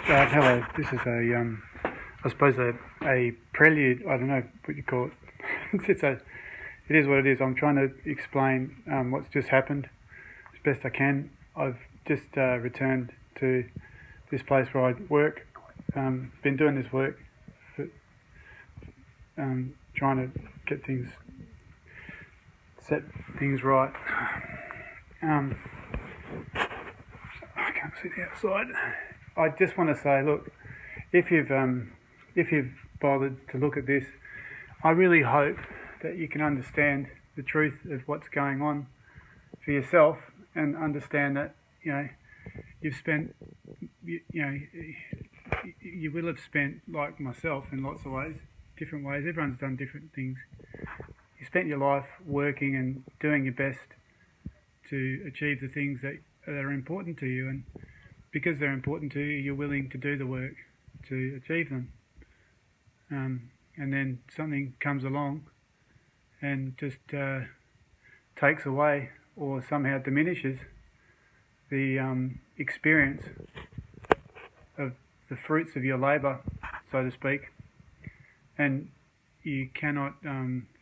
Hello. This is I suppose a prelude. I don't know what you call it. It is what it is. I'm trying to explain what's just happened as best I can. I've just returned to this place where I work. Been doing this work, for, trying to get set things right. I can't see the outside. I just want to say, look, if you've bothered to look at this, I really hope that you can understand the truth of what's going on for yourself and understand that you've spent you will have spent, like myself, in lots of ways, different ways. Everyone's done different things. You spent your life working and doing your best to achieve the things that are important to you, and because they're important to you, you're willing to do the work to achieve them. And then something comes along and just takes away or somehow diminishes the experience of the fruits of your labour, so to speak, and you cannot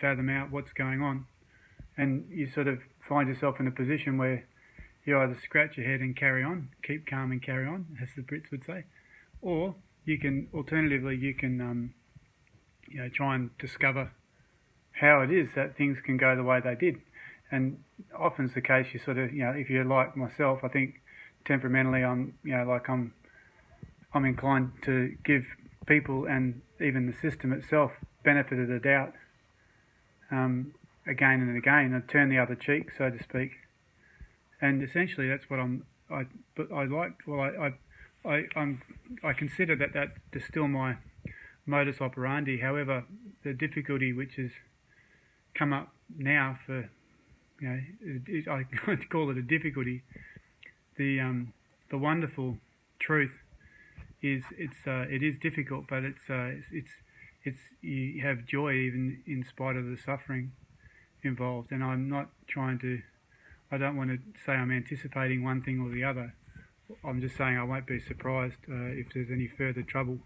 fathom out what's going on, and you sort of find yourself in a position where you either scratch your head and carry on, keep calm and carry on, as the Brits would say, or you can, alternatively, try and discover how it is that things can go the way they did. And often it's the case, you sort of, if you're like myself, I think temperamentally I'm inclined to give people and even the system itself benefit of the doubt, again and again, and turn the other cheek, so to speak. And essentially, that's what I consider that's still my modus operandi. However, the difficulty which has come up now for, I call it a difficulty. The wonderful truth is it is difficult, but it's you have joy even in spite of the suffering involved. And I'm not trying to. I don't want to say I'm anticipating one thing or the other. I'm just saying I won't be surprised if there's any further trouble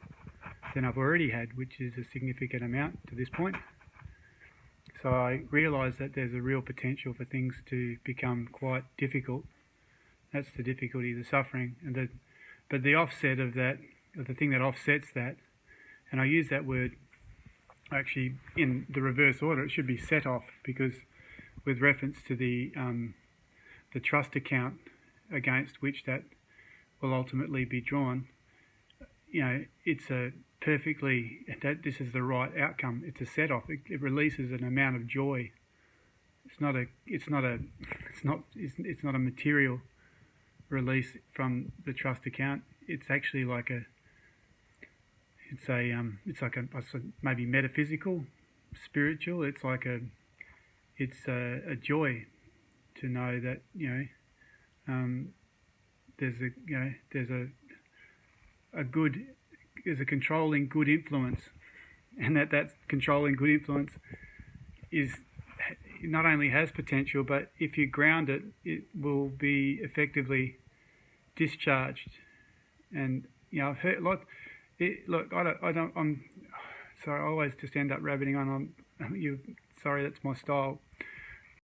than I've already had, which is a significant amount to this point. So I realise that there's a real potential for things to become quite difficult. That's the difficulty, the suffering, but the offset of that, or the thing that offsets that, and I use that word actually in the reverse order. It should be set off, because with reference to the trust account against which that will ultimately be drawn, it's a perfectly, this is the right outcome. It's a set off. It releases an amount of joy. It's not a material release from the trust account. It's actually like maybe metaphysical, spiritual. It's like a joy to know that there's a controlling good influence, and that controlling good influence is not only has potential, but if you ground it, it will be effectively discharged. And I've heard I'm sorry, I always just end up rabbiting on. Sorry, that's my style.